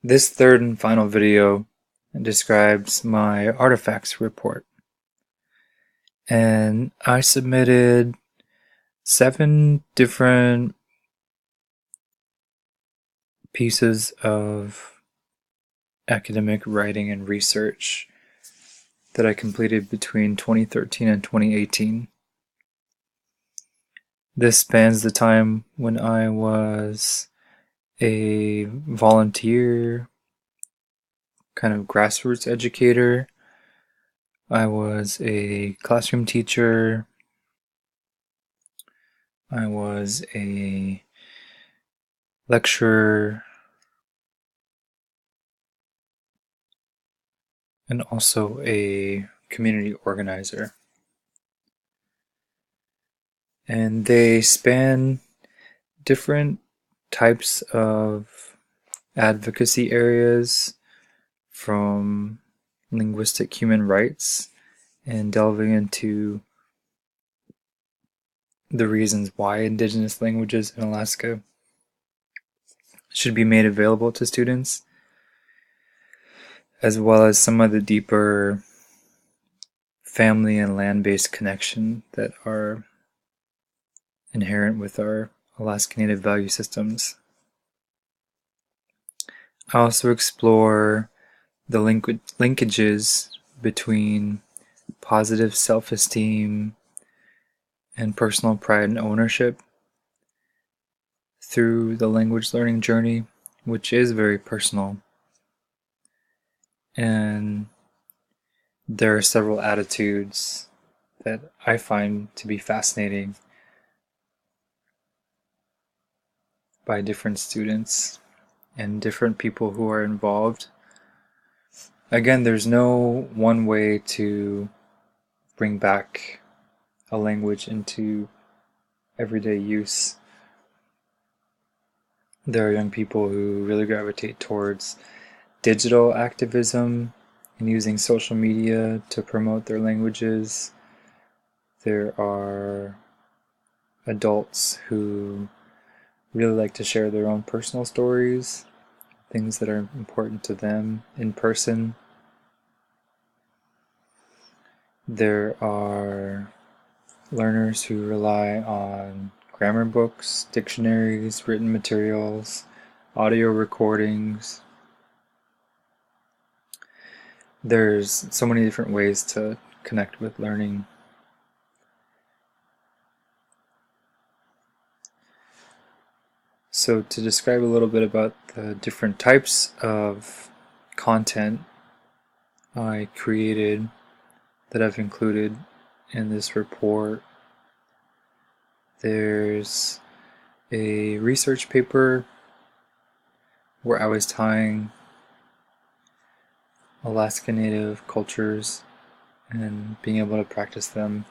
This third and final video describes my artifacts report, and I submitted 7 different pieces of academic writing and research that I completed between 2013 and 2018. This spans the time when I was a volunteer, kind of grassroots educator. I was a classroom teacher. I was a lecturer and also a community organizer. And they span different types of advocacy areas, from linguistic human rights and delving into the reasons why indigenous languages in Alaska should be made available to students, as well as some of the deeper family and land-based connection that are inherent with our Alaska Native value systems. I also explore the linkages between positive self-esteem and personal pride and ownership through the language learning journey, which is very personal. And there are several attitudes that I find to be fascinating by different students and different people who are involved. Again, there's no one way to bring back a language into everyday use. There are young people who really gravitate towards digital activism and using social media to promote their languages. There are adults who really like to share their own personal stories, things that are important to them in person. There are learners who rely on grammar books, dictionaries, written materials, audio recordings. There's so many different ways to connect with learning. So to describe a little bit about the different types of content I created that I've included in this report, there's a research paper where I was tying Alaska Native cultures and being able to practice them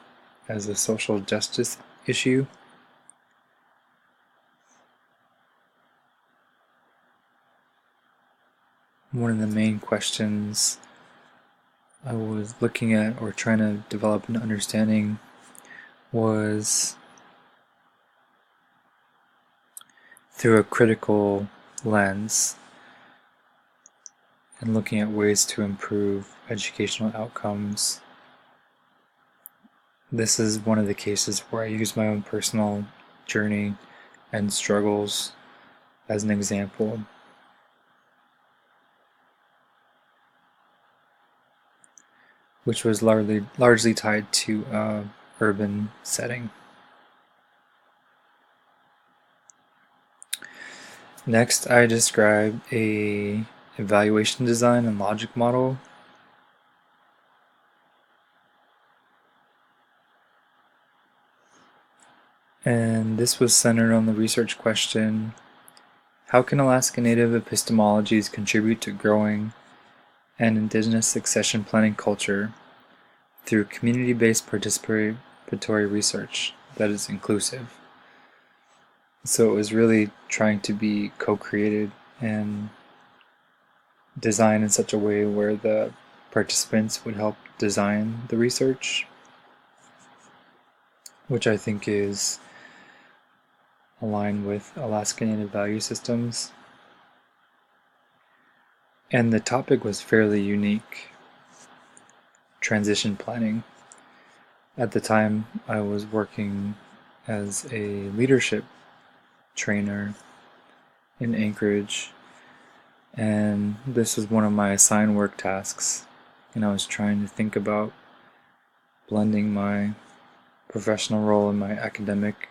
as a social justice issue. One of the main questions I was looking at or trying to develop an understanding was through a critical lens and looking at ways to improve educational outcomes. This is one of the cases where I use my own personal journey and struggles as an example. Which was largely tied to an urban setting. Next, I described a evaluation design and logic model. And this was centered on the research question, how can Alaska Native epistemologies contribute to growing an indigenous succession planning culture through community-based participatory research that is inclusive? So it was really trying to be co-created and designed in such a way where the participants would help design the research, which I think is aligned with Alaska Native value systems. And the topic was fairly unique: transition planning. At the time, I was working as a leadership trainer in Anchorage, and this was one of my assigned work tasks, and I was trying to think about blending my professional role and my academic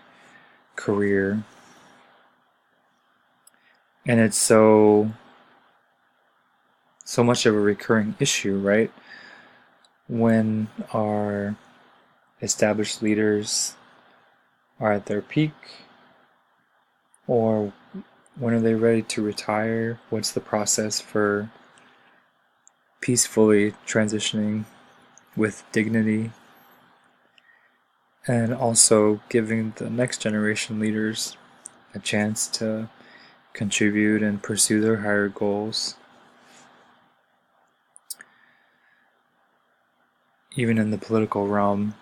career. And it's so much of a recurring issue, right? When our established leaders are at their peak, or when are they ready to retire? What's the process for peacefully transitioning with dignity, and also giving the next generation leaders a chance to contribute and pursue their higher goals? Even in the political realm,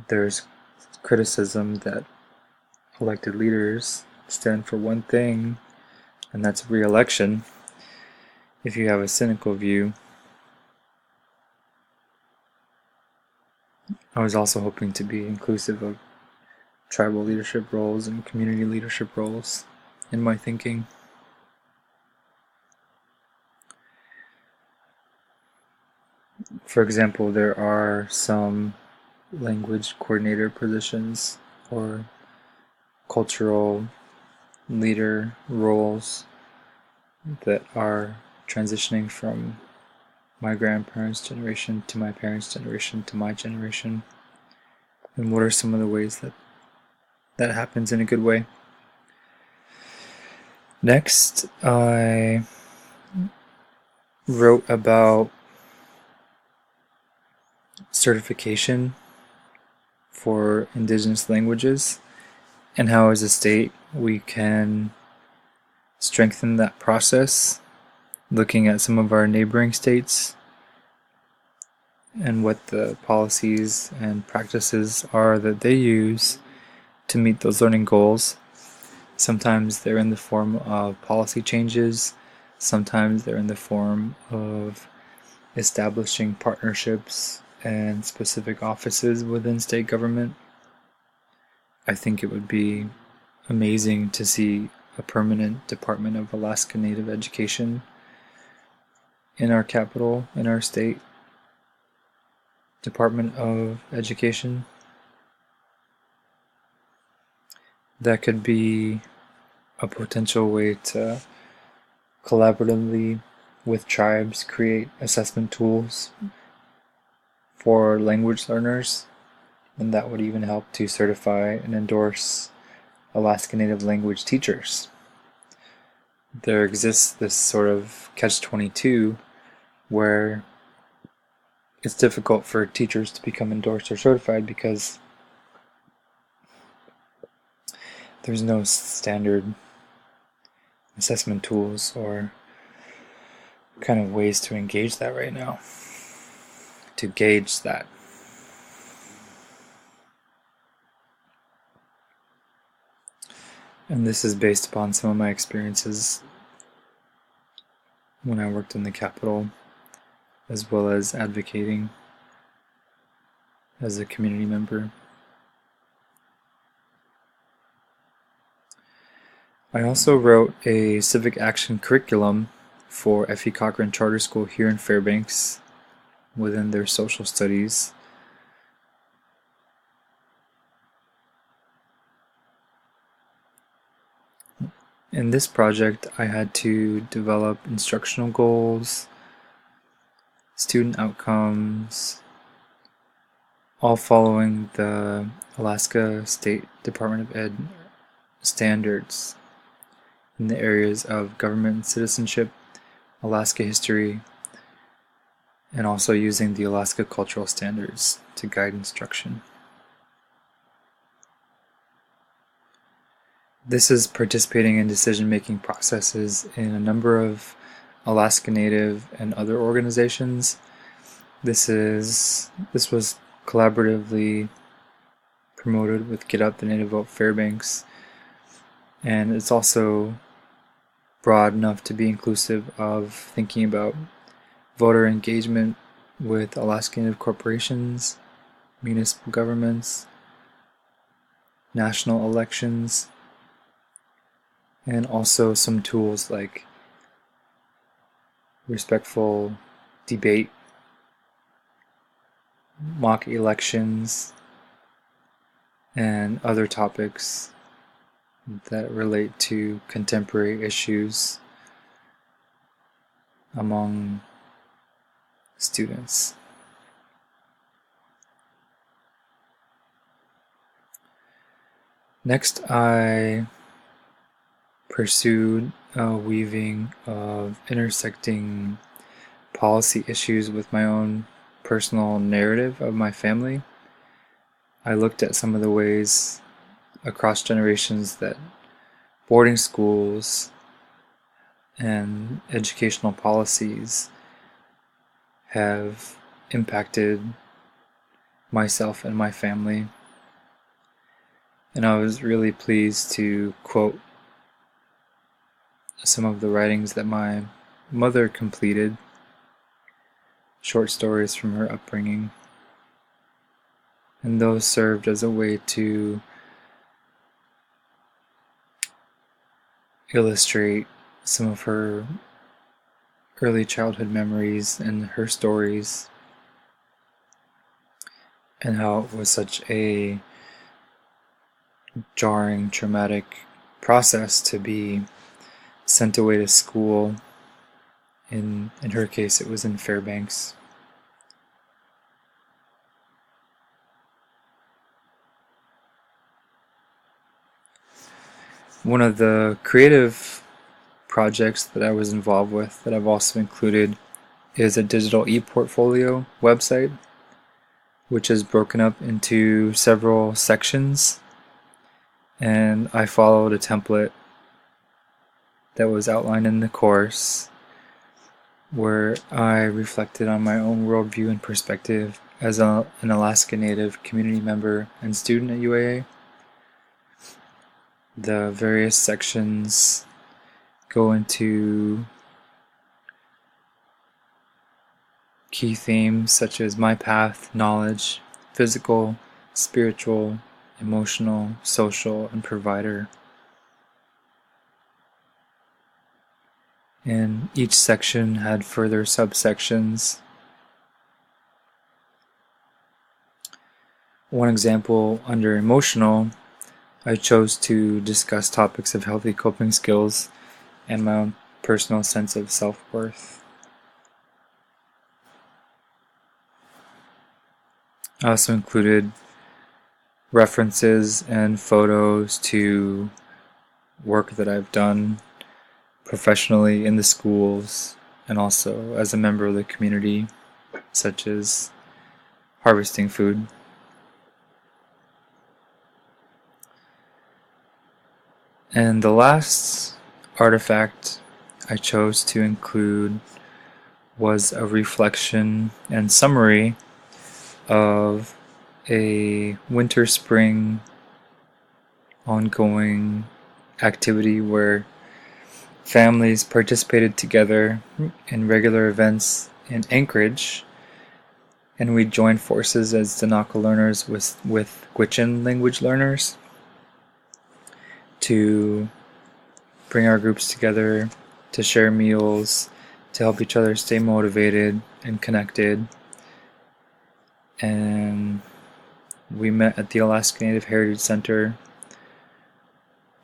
there's criticism that elected leaders stand for one thing, and that's re-election. If you have a cynical view, I was also hoping to be inclusive of tribal leadership roles and community leadership roles in my thinking. For example, there are some language coordinator positions or cultural leader roles that are transitioning from my grandparents' generation to my parents' generation to my generation. And what are some of the ways that happens in a good way? Next, I wrote about certification for indigenous languages and how, as a state, we can strengthen that process, looking at some of our neighboring states and what the policies and practices are that they use to meet those learning goals. Sometimes they're in the form of policy changes, sometimes they're in the form of establishing partnerships and specific offices within state government. I think it would be amazing to see a permanent Department of Alaska Native Education in our capital, in our state Department of Education. That could be a potential way to collaboratively with tribes create assessment tools for language learners, and that would even help to certify and endorse Alaska Native language teachers. There exists this sort of catch-22 where it's difficult for teachers to become endorsed or certified because there's no standard assessment tools or kind of ways to engage that right now, to gauge that. And this is based upon some of my experiences when I worked in the Capitol, as well as advocating as a community member. I also wrote a civic action curriculum for F.E. Cochran Charter School here in Fairbanks within their social studies. In this project, I had to develop instructional goals, student outcomes, all following the Alaska State Department of Ed standards in the areas of government and citizenship, Alaska history, and also using the Alaska cultural standards to guide instruction. This is participating in decision-making processes in a number of Alaska Native and other organizations. This was collaboratively promoted with Get Up the Native Vote Fairbanks, and it's also broad enough to be inclusive of thinking about voter engagement with Alaska Native corporations, municipal governments, national elections, and also some tools like respectful debate, mock elections, and other topics that relate to contemporary issues among students. Next, I pursued a weaving of intersecting policy issues with my own personal narrative of my family. I looked at some of the ways across generations that boarding schools and educational policies have impacted myself and my family. And I was really pleased to quote some of the writings that my mother completed, short stories from her upbringing. And those served as a way to illustrate some of her early childhood memories and her stories, and how it was such a jarring, traumatic process to be sent away to school. In her case, it was in Fairbanks. One of the creative projects that I was involved with that I've also included is a digital e-portfolio website, which is broken up into several sections, and I followed a template that was outlined in the course where I reflected on my own worldview and perspective as an Alaska Native community member and student at UAA. The various sections go into key themes such as my path, knowledge, physical, spiritual, emotional, social, and provider. And each section had further subsections. One example under emotional, I chose to discuss topics of healthy coping skills and my own personal sense of self-worth. I also included references and photos to work that I've done professionally in the schools and also as a member of the community, such as harvesting food. And the last artifact I chose to include was a reflection and summary of a winter-spring ongoing activity where families participated together in regular events in Anchorage, and we joined forces as Danaka learners with Gwich'in language learners to bring our groups together, to share meals, to help each other stay motivated and connected. And we met at the Alaska Native Heritage Center.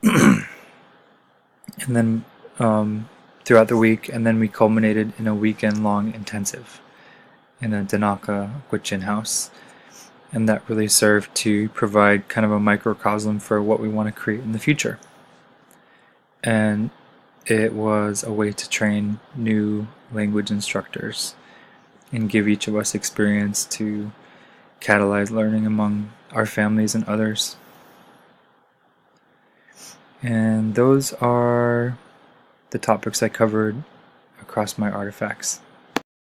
And then throughout the week, and then we culminated in a weekend-long intensive in a Danaka Gwich'in house. And that really served to provide kind of a microcosm for what we want to create in the future. And it was a way to train new language instructors and give each of us experience to catalyze learning among our families and others. And those are the topics I covered across my artifacts.